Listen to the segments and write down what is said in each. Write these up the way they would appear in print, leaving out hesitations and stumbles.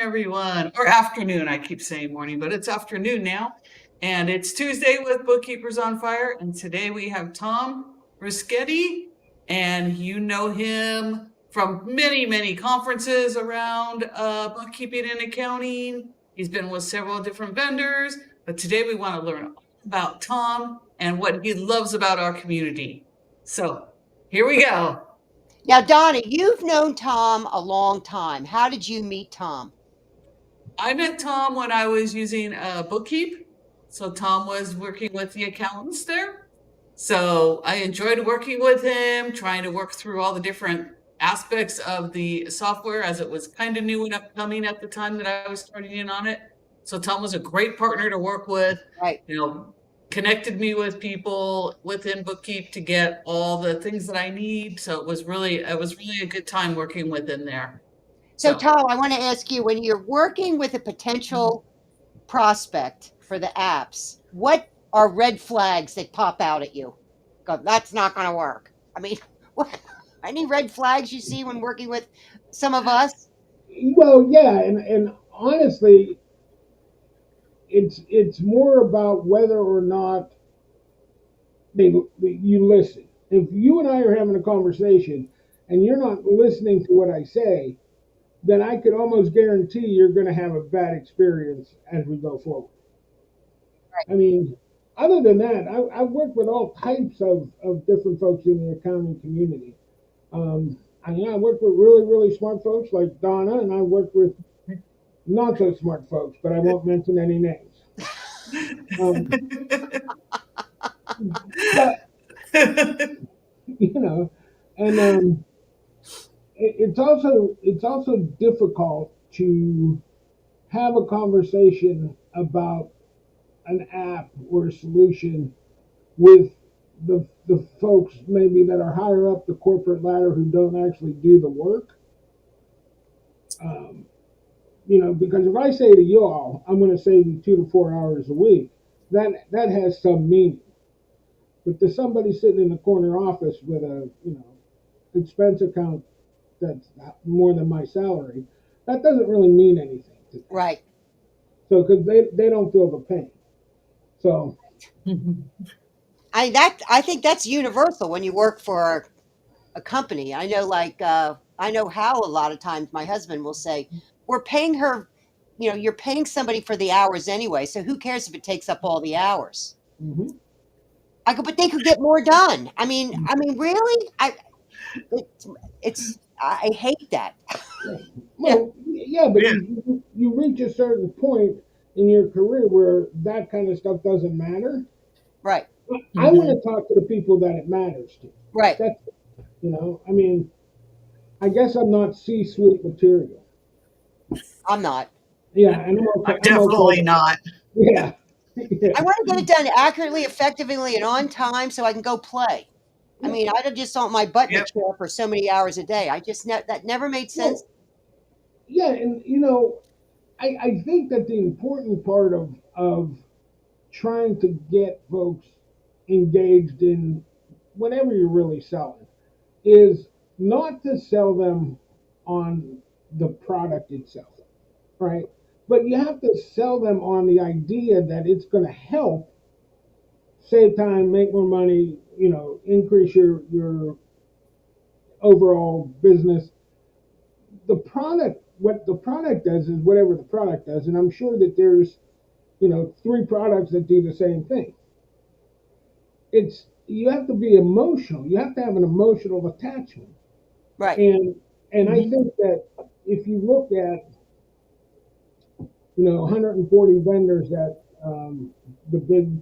everyone. Or afternoon. I keep saying morning, but it's afternoon now. And it's Tuesday with Bookkeepers on Fire. And today we have Tom Ruscitti. And you know him from many, many conferences around bookkeeping and accounting. He's been with several different vendors. But today we want to learn all about Tom and what he loves about our community. So here we go. Now, Donna, you've known Tom a long time. How did you meet Tom? I met Tom when I was using Bookkeep. So Tom was working with the accountants there. So I enjoyed working with him, trying to work through all the different aspects of the software as it was kind of new and upcoming at the time that I was starting in on it. So Tom was a great partner to work with. Right. Connected me with people within Bookkeep to get all the things that I need. So it was really a good time working with him there. So, Tom, I want to ask you, when you're working with a potential prospect for the apps, what are red flags that pop out at you? Go, that's not going to work. I mean, any red flags you see when working with some of us? Well, yeah, and honestly, it's more about whether or not you listen. If you and I are having a conversation and you're not listening to what I say, then I could almost guarantee you're going to have a bad experience as we go forward. Right. I mean, other than that, I've worked with all types of different folks in the accounting community. I work with really, really smart folks like Donna, and I work with not so smart folks, but I won't mention any names. But and it's also difficult to have a conversation about an app or a solution with the folks maybe that are higher up the corporate ladder who don't actually do the work. Because if I say to you all, I'm going to save you 2 to 4 hours a week, that has some meaning. But to somebody sitting in the corner office with a expense account that's more than my salary, that doesn't really mean anything to them. Right. So because they don't feel the pain. So I think that's universal when you work for a company. I know, I know how a lot of times my husband will say, we're paying her, you're paying somebody for the hours anyway, so who cares if it takes up all the hours? Mm-hmm. I go, but they could get more done. I mean, really? I hate that. Well, yeah, but you reach a certain point in your career where that kind of stuff doesn't matter. Right. I want to talk to the people that it matters to. Right. That's, I guess I'm not C-suite material. I'm not. Yeah, and I'm definitely not. Yeah. I want to get it done accurately, effectively, and on time so I can go play. I mean, I just want my butt in a chair for so many hours a day. That never made sense. Yeah, and I think that the important part of trying to get folks engaged in whatever you're really selling is not to sell them on the product itself, right? But you have to sell them on the idea that it's going to help save time, make more money, increase your overall business. What the product does is whatever the product does, and I'm sure that there's 3 products that do the same thing. You have to be emotional. You have to have an emotional attachment. Right. And I think that if you look at 140 vendors at the big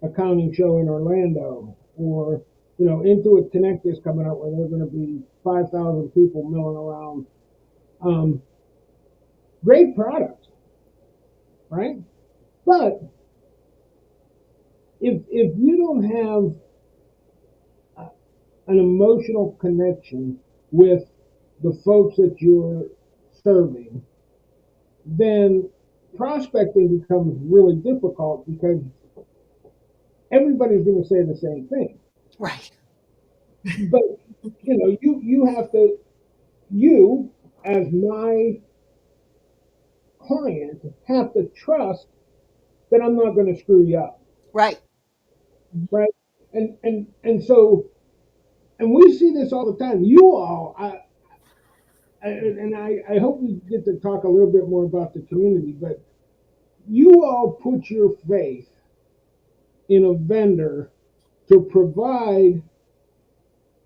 accounting show in Orlando, or Intuit Connect is coming up where there's going to be 5,000 people milling around. Great product, right? But if you don't have an emotional connection with the folks that you're serving, then prospecting becomes really difficult because everybody's going to say the same thing. Right. But you have to, you as my client have to trust that I'm not going to screw you up, Right. right? And so, and we see this all the time. You all, I hope we get to talk a little bit more about the community, but you all put your faith in a vendor to provide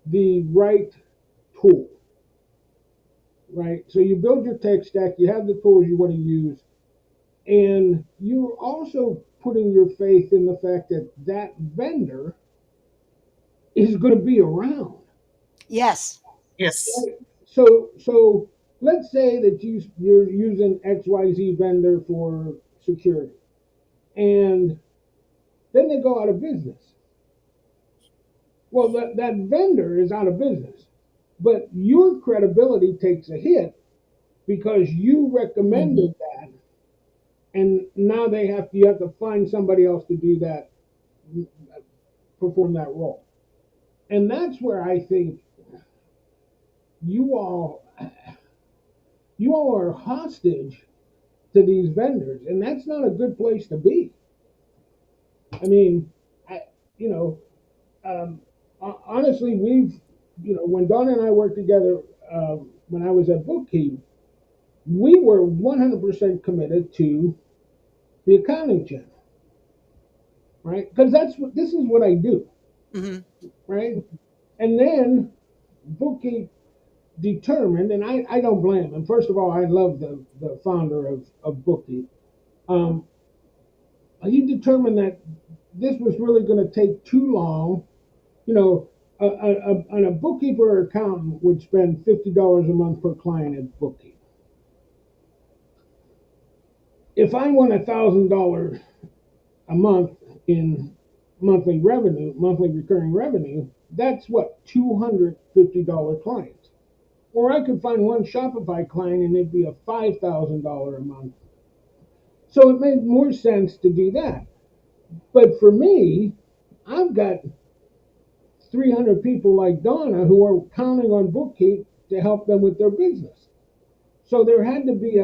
the right tool, right? So you build your tech stack, you have the tools you want to use, and you're also putting your faith in the fact that that vendor is going to be around. Yes. Yes. Right? So let's say that you're using XYZ vendor for security, and then they go out of business. Well, that vendor is out of business, but your credibility takes a hit because you recommended that, and now you have to find somebody else to do that, perform that role. And that's where I think you all are hostage to these vendors, and that's not a good place to be. I mean, I you know, honestly, when Donna and I worked together, when I was at Bookkeeping, we were 100% committed to the accounting channel, right? Because this is what I do, right? And then Bookkeeping determined, and I don't blame him. First of all, I love the founder of Bookkeeping. He determined that this was really going to take too long. You know, a bookkeeper or accountant would spend $50 a month per client at Bookkeeping. If I want $1,000 a month in monthly recurring revenue, that's what, $250 clients. Or I could find one Shopify client and it'd be a $5,000 a month. So it made more sense to do that. But for me, I've got 300 people like Donna who are counting on Bookkeep to help them with their business. So there had to be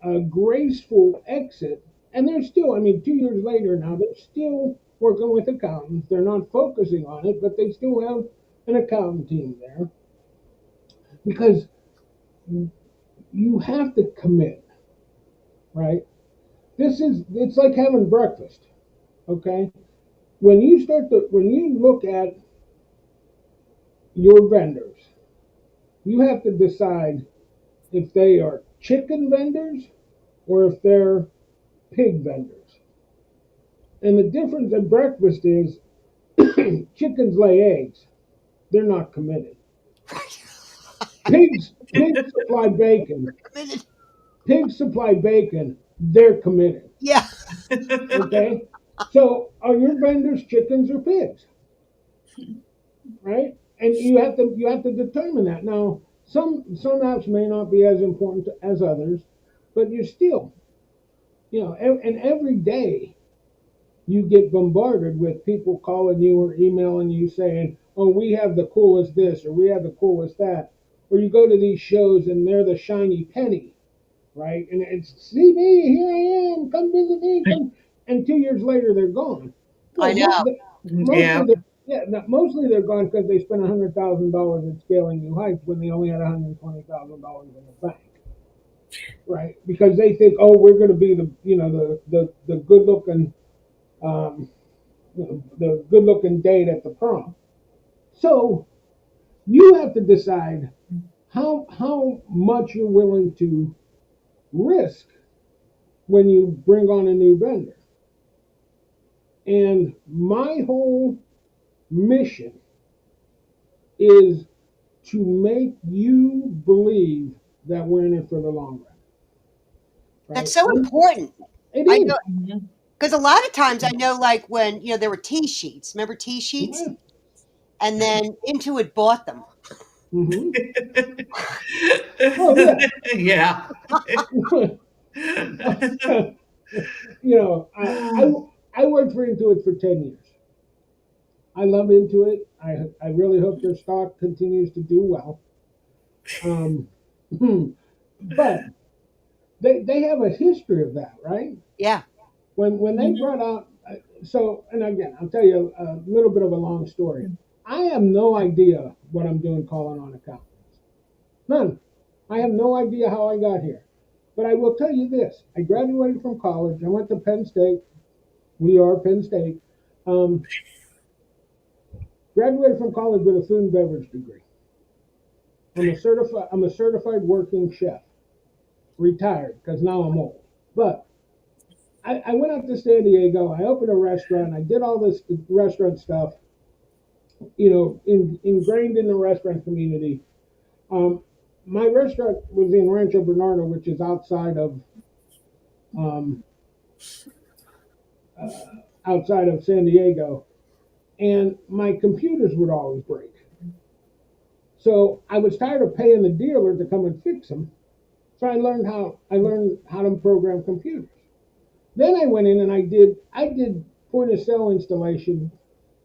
a graceful exit. And they're still, 2 years later now, they're still working with accountants. They're not focusing on it, but they still have an accountant team there. Because you have to commit, right? It's like having breakfast, okay? When you look at your vendors, you have to decide if they are chicken vendors or if they're pig vendors. And the difference at breakfast is chickens lay eggs. They're not committed. Pigs supply bacon. Committed. Pigs supply bacon. They're committed. Yeah. Okay? So are your vendors chickens or pigs? Right? And you have to determine that. Now, some apps may not be as important as others, but you're still, and every day you get bombarded with people calling you or emailing you saying, "Oh, we have the coolest this," or "We have the coolest that," or you go to these shows and they're the shiny penny, right? And it's, "See me, here I am, come visit me," and 2 years later they're gone. Well, I know. mostly they're gone because they spent $100,000 in scaling new heights when they only had $120,000 in the bank, right? Because they think, "Oh, we're going to be the good looking." The good looking date at the prom. So you have to decide how much you're willing to risk when you bring on a new vendor. And my whole mission is to make you believe that we're in it for the long run. Right? That's so important. It I is. know, because a lot of times I know, like when there were T sheets. Remember T sheets? Yeah. And then Intuit bought them. Mm-hmm. Oh yeah. Yeah. I worked for Intuit for 10 years. I love Intuit. I really hope their stock continues to do well. But they have a history of that, right? Yeah. When they brought out, so, and again, I'll tell you a little bit of a long story. I have no idea what I'm doing calling on accountants. None. I have no idea how I got here. But I will tell you this. I graduated from college. I went to Penn State. We are Penn State. Graduated from college with a food and beverage degree. I'm a certified working chef. Retired, because now I'm old. But I went up to San Diego. I opened a restaurant. I did all this restaurant stuff, ingrained in the restaurant community. My restaurant was in Rancho Bernardo, which is outside of San Diego, and my computers would always break. So I was tired of paying the dealer to come and fix them. So I learned how to program computers. Then I went in and I did point of sale installation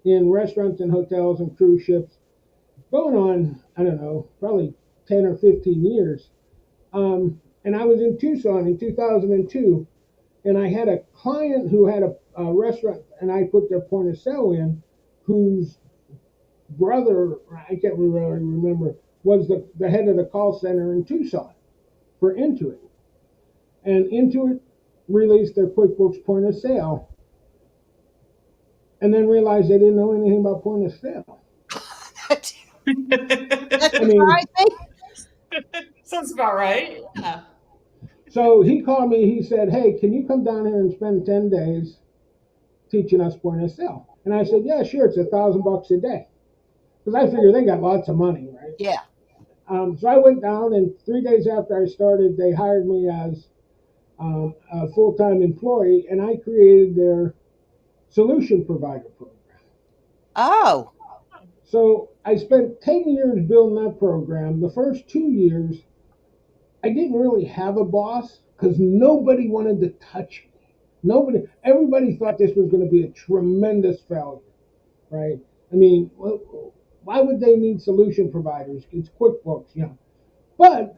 in restaurants and hotels and cruise ships, going on, I don't know, probably 10 or 15 years. And I was in Tucson in 2002, and I had a client who had a restaurant, and I put their point of sale in, whose brother, I can't really remember, was the head of the call center in Tucson for Intuit. And Intuit released their QuickBooks point of sale, and then realized they didn't know anything about point of sale. That's I mean, surprising. Sounds about right. Yeah. so he called me. He said, "Hey, can you come down here and spend 10 days teaching us point of sale?" And I said, "Yeah, sure. It's $1,000 a day." Because I figure they got lots of money, right? Yeah. So I went down, and 3 days after I started, they hired me as a full-time employee, and I created their solution provider program. Oh. So I spent 10 years building that program. The first 2 years, I didn't really have a boss because nobody wanted to touch me. Everybody thought this was going to be a tremendous failure, right? I mean, why would they need solution providers? It's QuickBooks, But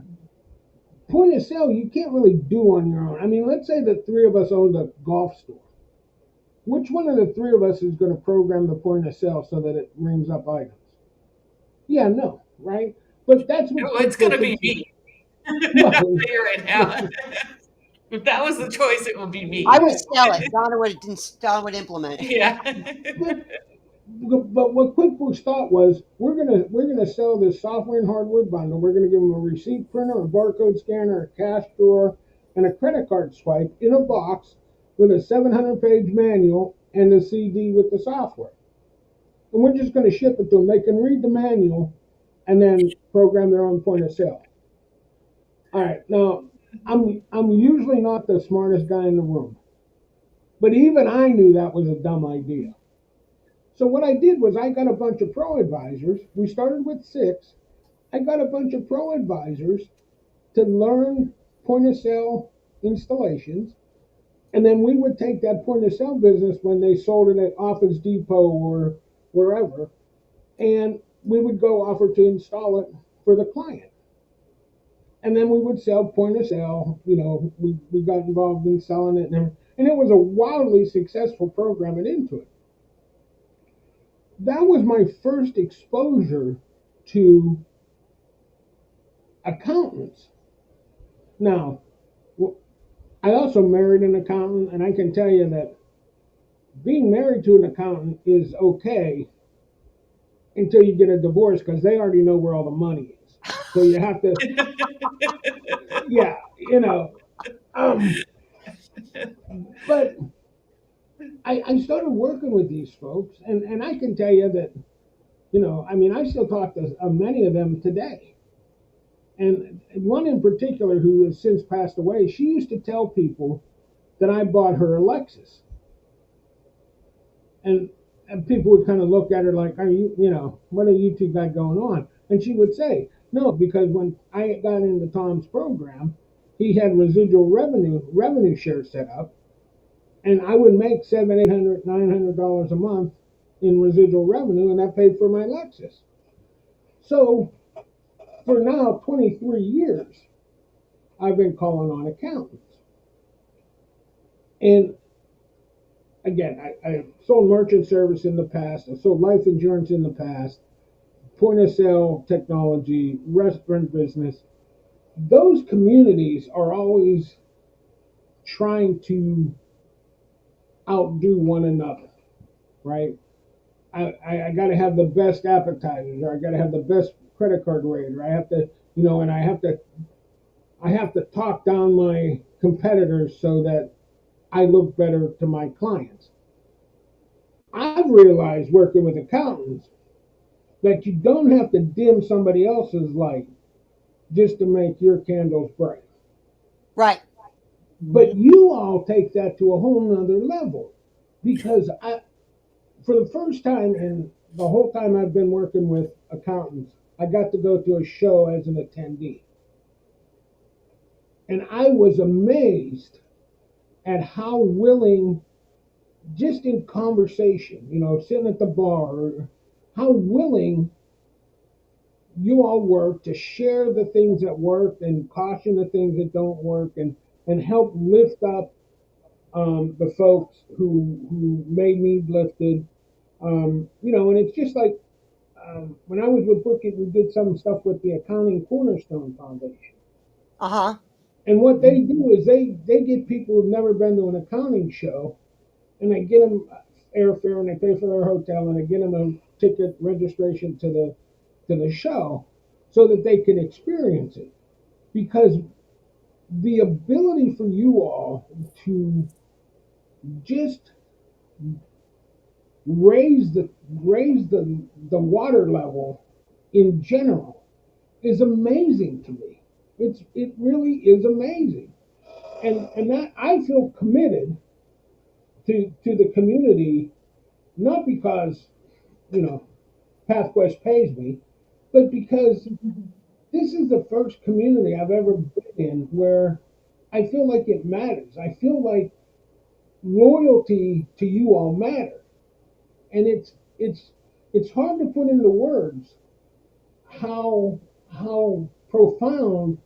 point of sale, you can't really do on your own. I mean, let's say the three of us owned a golf store. Which one of the three of us is going to program the point of sale so that it rings up items? Yeah, no, right? But that's what it's going to be me. Well, I'll tell you right now. If that was the choice, it would be me. I would sell it. Donna would implement it. Yeah. But what QuickBooks thought was, we're gonna sell this software and hardware bundle. We're gonna give them a receipt printer, a barcode scanner, a cash drawer, and a credit card swipe in a box with a 700-page manual and a CD with the software. And we're just gonna ship it to them. They can read the manual and then program their own point of sale. All right, now I'm usually not the smartest guy in the room, but even I knew that was a dumb idea. So what I did was I got a bunch of pro advisors. We started with 6. I got a bunch of pro advisors to learn point of sale installations. And then we would take that point of sale business when they sold it at Office Depot or wherever, and we would go offer to install it for the client. And then we would sell point of sale. We got involved in selling it, and it was a wildly successful program at Intuit. That was my first exposure to accountants. Now, I also married an accountant, and I can tell you that being married to an accountant is okay until you get a divorce, because they already know where all the money is. So you have to, yeah, but I started working with these folks, and I can tell you that, I still talk to many of them today. And one in particular, who has since passed away, she used to tell people that I bought her a Lexus. And people would kind of look at her like, what are you two got going on? And she would say, no, because when I got into Tom's program, he had residual revenue share set up. And I would make $700, $800, $900 a month in residual revenue, and that paid for my Lexus. So for now 23 years, I've been calling on accountants. And again, I sold merchant service in the past. I sold life insurance in the past, point of sale technology, restaurant business. Those communities are always trying to outdo one another, right? I got to have the best appetizers, or I got to have the best credit card rate, or I have to, and I have to talk down my competitors so that I look better to my clients. I've realized working with accountants that you don't have to dim somebody else's light just to make your candles bright. Right. But you all take that to a whole nother level, because for the first time in the whole time I've been working with accountants, I got to go to a show as an attendee. And I was amazed at how willing, just in conversation, sitting at the bar, how willing you all work to share the things that work and caution the things that don't work, and help lift up the folks who may need lifted. And it's just like when I was with Bookkeeping, we did some stuff with the Accounting Cornerstone Foundation. Uh-huh. And what they do is they get people who've never been to an accounting show, and they get them airfare, and they pay for their hotel, and they get them a ticket registration to the show so that they can experience it. Because the ability for you all to just raise the water level in general is amazing to me. It really is amazing, and that I feel committed to the community, not because PathQuest pays me, but because this is the first community I've ever been in where I feel like it matters. I feel like loyalty to you all matters. And it's hard to put into words how profound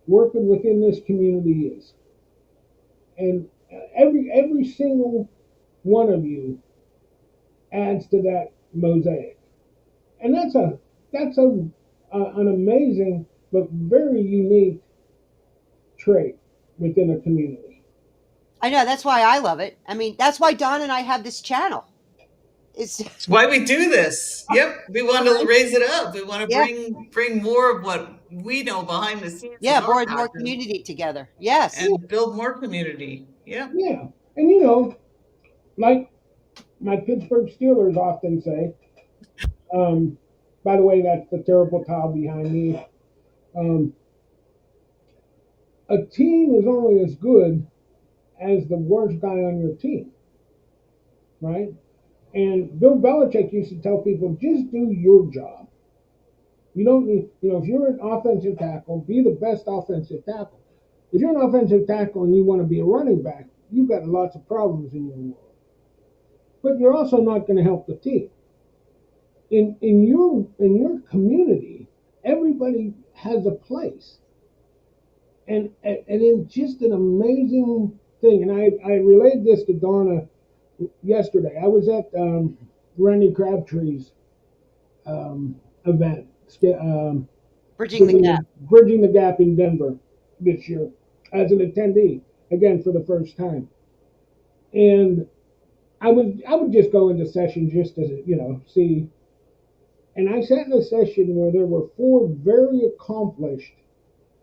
working within this community is. And every single one of you adds to that mosaic. And that's an amazing but very unique trait within a community. I know, that's why I love it. I mean, that's why Don and I have this channel. It's why we do this. Yep, we want to raise it up. We want to Yeah. bring more of what we know behind the scenes. Yeah, as our more passion, community together. Yes. and build more community. Yeah. Yeah. And like my Pittsburgh Steelers often say, by the way, that's the terrible towel behind me. A team is only as good as the worst guy on your team, right? And Bill Belichick used to tell people, just do your job. You don't need, if you're an offensive tackle, be the best offensive tackle. If you're an offensive tackle and you want to be a running back, you've got lots of problems in your world. But you're also not going to help the team. In your community, everybody has a place. And it's just an amazing thing. And I relayed this to Donna yesterday. I was at Randy Crabtree's event, Bridging the gap. Bridging the Gap in Denver this year as an attendee, again for the first time. And I would just go into sessions just to see. And I sat in a session where there were 4 very accomplished,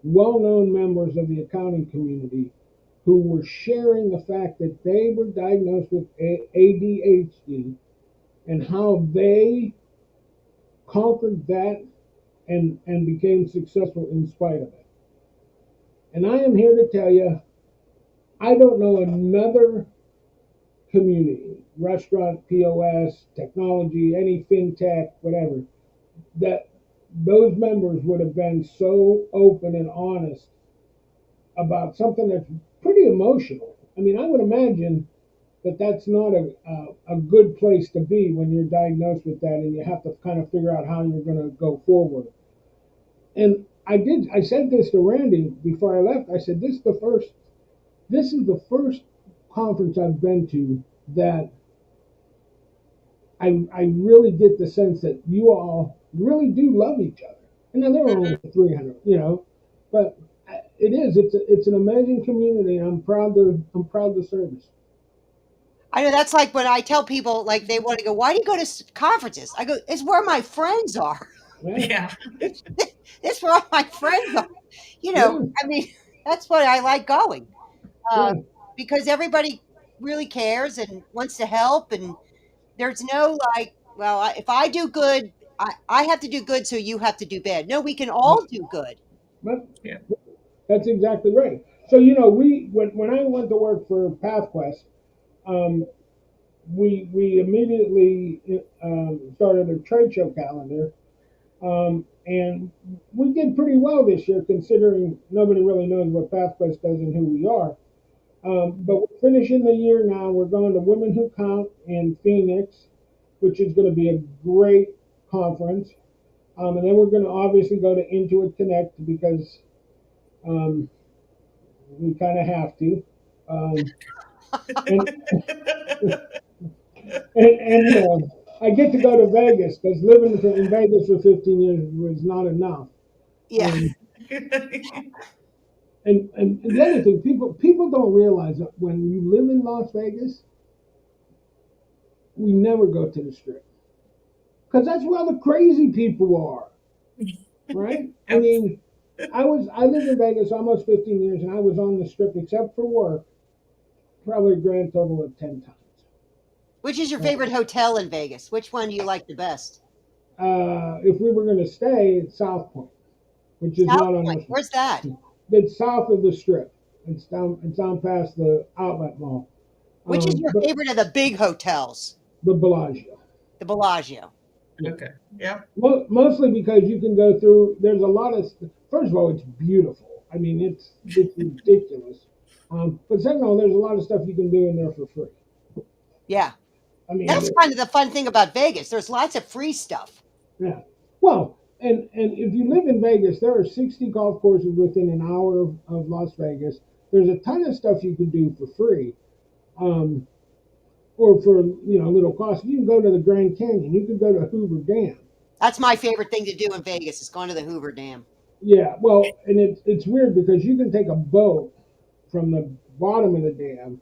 well-known members of the accounting community who were sharing the fact that they were diagnosed with ADHD and how they conquered that and became successful in spite of it. And I am here to tell you, I don't know another community, restaurant, POS, technology, any fintech, whatever, that those members would have been so open and honest about something that's pretty emotional. I mean, I would imagine that that's not a good place to be when you're diagnosed with that and you have to kind of figure out how you're going to go forward. And I said this to Randy before I left. I said, this is the first conference I've been to that I really get the sense that you all really do love each other. And then there were only 300, but it's an amazing community, and I'm proud to service. I know that's like when I tell people, like, they want to go, why do you go to conferences? I go, it's where my friends are. Yeah. It's where all my friends are. Yeah. I mean, that's why I like going. Yeah. Because everybody really cares and wants to help, and there's no like, well, if I do good, I have to do good, so you have to do bad. No, we can all do good. But Yeah. that's exactly right. So when I went to work for PathQuest, we immediately started a trade show calendar, and we did pretty well this year considering nobody really knows what PathQuest does and who we are. But we're finishing the year now. We're going to Women Who Count in Phoenix, which is going to be a great conference. And then we're going to obviously go to Intuit Connect because we kind of have to. And, and I get to go to Vegas because living in Vegas for 15 years was not enough. Yeah. And the other thing, people don't realize that when you live in Las Vegas, we never go to the Strip because that's where all the crazy people are, right? I mean, I lived in Vegas almost 15 years, and I was on the Strip except for work, probably a grand total of 10 times. Which is your favorite hotel in Vegas? Which one do you like the best? If we were going to stay at South Point, which is South not on Point. Where's that? It's south of the Strip. It's down past the outlet mall. Which is your favorite of the big hotels? The Bellagio. The Bellagio. Okay. Yeah. Mostly because you can go through. There's a lot of. First of all, it's beautiful. I mean, it's ridiculous. But second of all, there's a lot of stuff you can do in there for free. Yeah. I mean, that's kind of the fun thing about Vegas. There's lots of free stuff. Yeah. Well, and if you live in Vegas, there are 60 golf courses within an hour of Las Vegas. There's a ton of stuff you can do for free, or for little cost. You can go to the Grand Canyon. You can go to Hoover Dam. That's my favorite thing to do in Vegas is going to the Hoover Dam. Yeah. Well, and it's weird because you can take a boat from the bottom of the dam,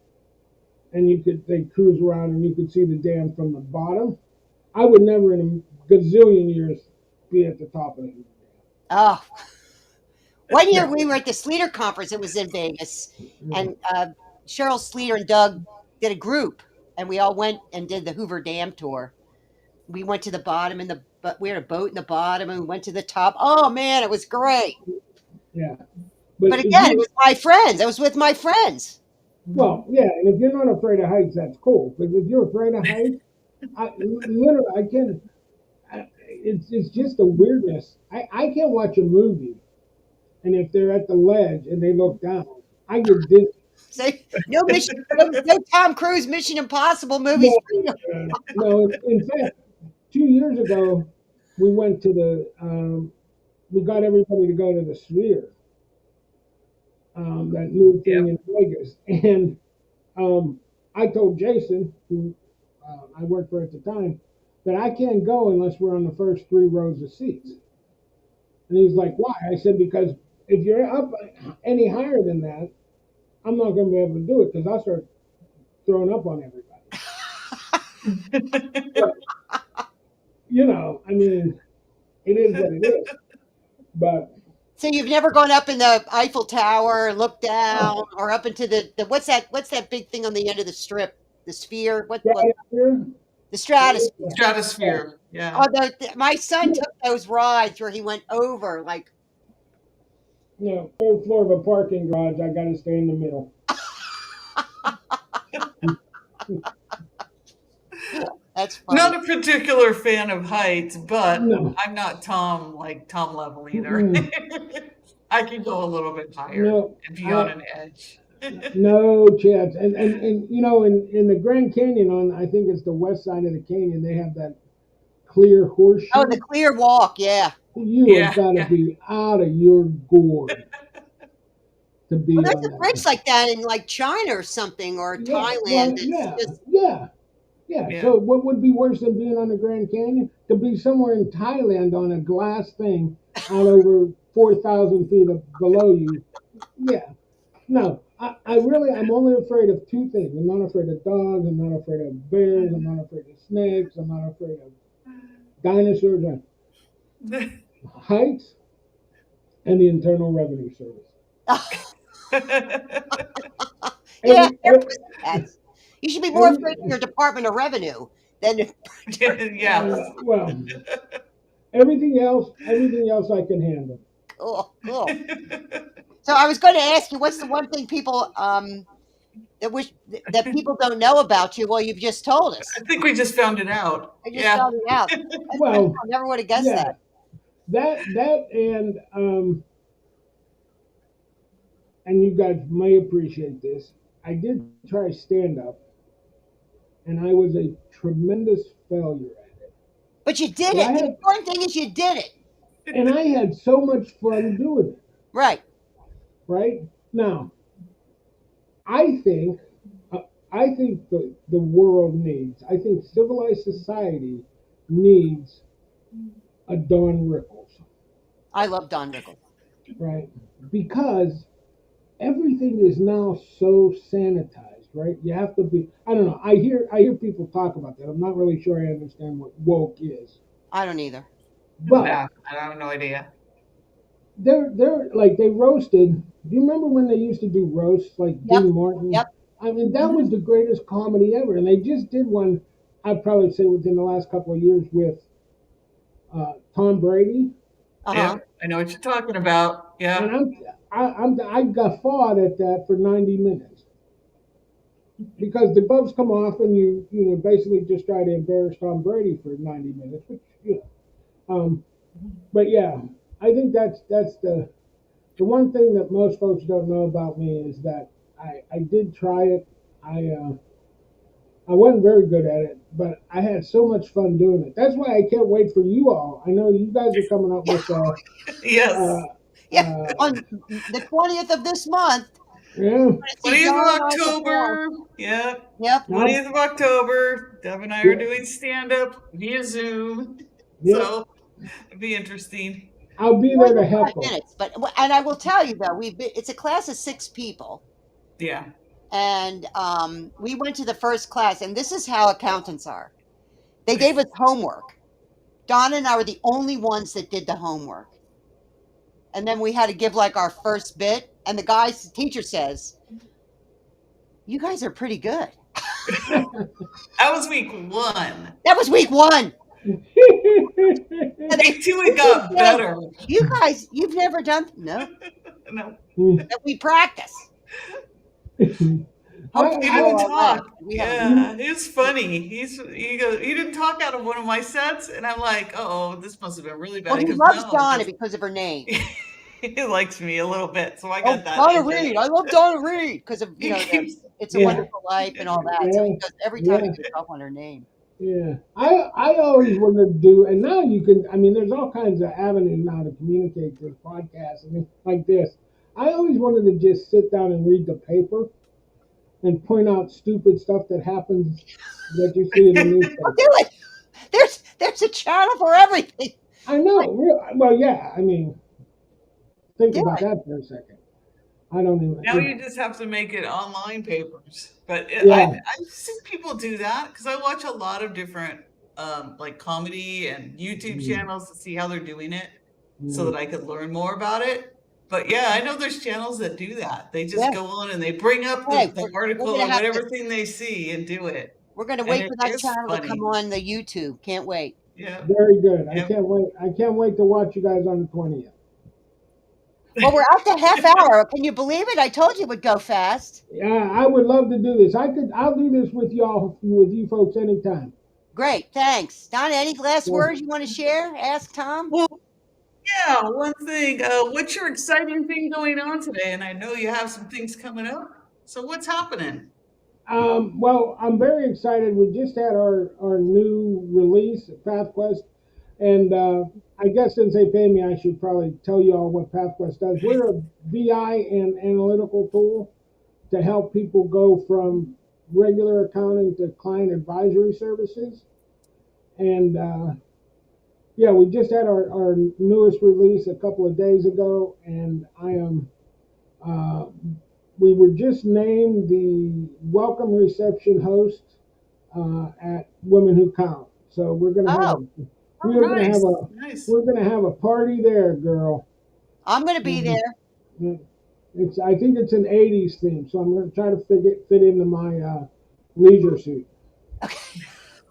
and they cruise around and you could see the dam from the bottom. I would never in a gazillion years be at the top of the dam. Oh, one year we were at the Sleater conference. It was in Vegas, and Cheryl Sleater and Doug did a group, and we all went and did the Hoover Dam tour. We went to the bottom, but we had a boat in the bottom, and we went to the top. Oh man, it was great. Yeah, but again, it was my friends. I was with my friends. Well, yeah, and if you're not afraid of heights, that's cool. But if you're afraid of heights, I can't. It's just a weirdness. I can't watch a movie, and if they're at the ledge and they look down, I get dizzy. Say no Tom Cruise Mission Impossible movies. No, in fact, 2 years ago, we went to we got everybody to go to the Sphere. That new thing in Vegas. And I told Jason, who I worked for at the time, that I can't go unless we're on the first 3 rows of seats. And he's like, why? I said, because if you're up any higher than that, I'm not going to be able to do it because I'll start throwing up on everybody. But, I mean, it is what it is. But so you've never gone up in the Eiffel Tower and looked down, or up into the what's that big thing on the end of the Strip? The Sphere? What? The Stratosphere. Stratosphere. Yeah. Oh, my son took those rides where he went over like. Third floor of a parking garage. I got to stay in the middle. That's funny. Not a particular fan of heights, but No. I'm not Tom level either. I can go a little bit higher and be on an edge. No chance. And in the Grand Canyon, I think it's the west side of the canyon, they have that clear horseshoe. Oh, the clear walk, yeah. You have Yeah, got to yeah, be out of your gourd to Well, be there's on a that bridge list. like that in like China or something, or Yeah, Thailand. well, That's yeah, just yeah, yeah. yeah. So what would be worse than being on the Grand Canyon? To be somewhere in Thailand on a glass thing out over 4,000 feet below you. Yeah. No, I'm only afraid of two things. I'm not afraid of dogs. I'm not afraid of bears. I'm not afraid of snakes. I'm not afraid of dinosaurs. Heights and the Internal Revenue Service. yeah, Every, they're every, pussycats. You should be more afraid of every your Department of Revenue than Yeah. well, everything else I can handle. cool, cool. So I was going to ask you, what's the one thing people that wish that people don't know about you? Well, you've just told I us. think we just found it out. I just Yeah. found it out. That's pretty Well, cool. Never would have guessed yeah, that. that and you guys may appreciate this. I did try stand up, and I was a tremendous failure at it. But you did But I it. The had important thing is you did it. and I had so much fun doing it. Right. Right now, I think uh, I think the world needs. I think civilized society needs a Don Rickles, I love Don Rickles. right? Because everything is now so sanitized, right? You have to be. I don't know. I hear people talk about that. I'm not really sure I understand what woke is, I don't either. but Nah, I have no idea. they're like they roasted. Do you remember when they used to do roasts like Yep. Dean Martin? Yep. I mean, that Mhm. was the greatest comedy ever, and they just did one. I'd probably say within the last couple of years with Tom Brady, Uh huh. Yeah, I know what you're talking about. and Yeah. I guffawed at that for 90 minutes because the gloves come off and you basically just try to embarrass Tom Brady for 90 minutes, which but yeah, I think that's the one thing that most folks don't know about me is that I did try it. I wasn't very good at it, but I had so much fun doing it. That's why I can't wait for you all. I know you guys are coming up with Yes. uh, Yeah. uh, On the 20th of this month, yeah. we're going to see 20th John of and I perform. October. Yeah. Yep. 20th of October. Deb and I are Yeah, doing stand up via Zoom. yeah. So it'd be interesting. I'll be More there to than 5 heckle. minutes, but and I will tell you though, it's a class of 6 people, Yeah. and we went to the first class, and this is how accountants are. They gave us homework. Donna and I were the only ones that did the homework, and then we had to give like our first bit, and the teacher says, "You guys are pretty good." That was week one. That was week 1. And Week two, it they got said, better. "You guys, you've never done no No, that we practice." I, he Hopefully, didn't I, we'll laugh. talk. We haven't. Yeah, it was funny. He goes, he didn't talk out of one of my sets, and I'm like, oh, this must have been really bad. Well, He he goes, loves no, Donna because of her name. he likes me a little bit, so I Oh, got that Donna into Reed. I love Donna Reed because of He keeps, It's a yeah, Wonderful Life and all that. So yeah, he goes every time he yeah, goes off on her name. yeah. I always wanted to do, and now you can. I mean, there's all kinds of avenues now to communicate this podcast. I mean, like this. I always wanted to just sit down and read the paper and point out stupid stuff that happens that you see in the I'll newspaper. do it. There's a channel for everything. I know. Well, yeah. I mean, think Do about it. that for a second. I don't even. now you just have to make it online papers. But Yeah. I've seen people do that because I watch a lot of different like comedy and YouTube Mm, channels to see how they're doing it so mm. that I could learn more about it. But yeah, I know there's channels that do that. They just Yeah. go on and they bring up Hey, the we're article gonna or have to. whatever thing they see and do it. We're gonna And wait it for that is channel to come funny. on the YouTube. Can't wait. Yeah. Very good. I Yep. can't wait. I can't wait to watch you guys on the 20th. Well, we're at the half hour. Can you believe it? I told you it would go fast. Yeah, I would love to do this. I'll do this with y'all, with you folks anytime. Great, thanks. Donna, any last So, words you want to share? Ask Tom. Well, yeah, one thing. What's your exciting thing going on today? And I know you have some things coming up. So what's happening? well, I'm very excited. We just had our new release at PathQuest. And I guess since they pay me, I should probably tell you all what PathQuest does. We're a BI and analytical tool to help people go from regular accounting to client advisory services. And yeah, we just had our newest release a couple of days ago, and I am. We were just named the welcome reception host at Women Who Count. So we're gonna have Nice. we're gonna have a party there, girl. I'm going to be there. I think it's an '80s theme, so I'm gonna try to fit into my leisure suit.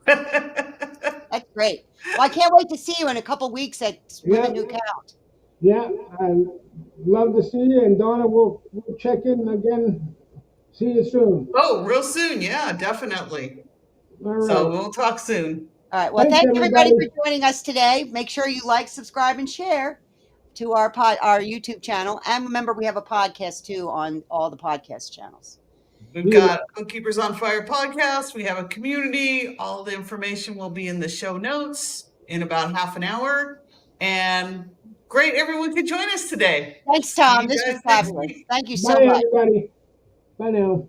That's great. Well, I can't wait to see you in a couple weeks at Women Who Count. Yeah, I love to see you, and Donna, we'll check in again. See you soon. Oh, real soon. Yeah, definitely. All right. So we'll talk soon. All right. Well, Thanks, thank everybody everybody. for joining us today. Make sure you like, subscribe, and share to our YouTube channel. And remember, we have a podcast too on all the podcast channels. We've got Bookkeepers on Fire podcast. We have a community. All the information will be in the show notes in about half an hour. And great, everyone could join us today. Thanks, Tom. See you This was guys next fabulous. week. Thank you so Bye, much. everybody. Bye now.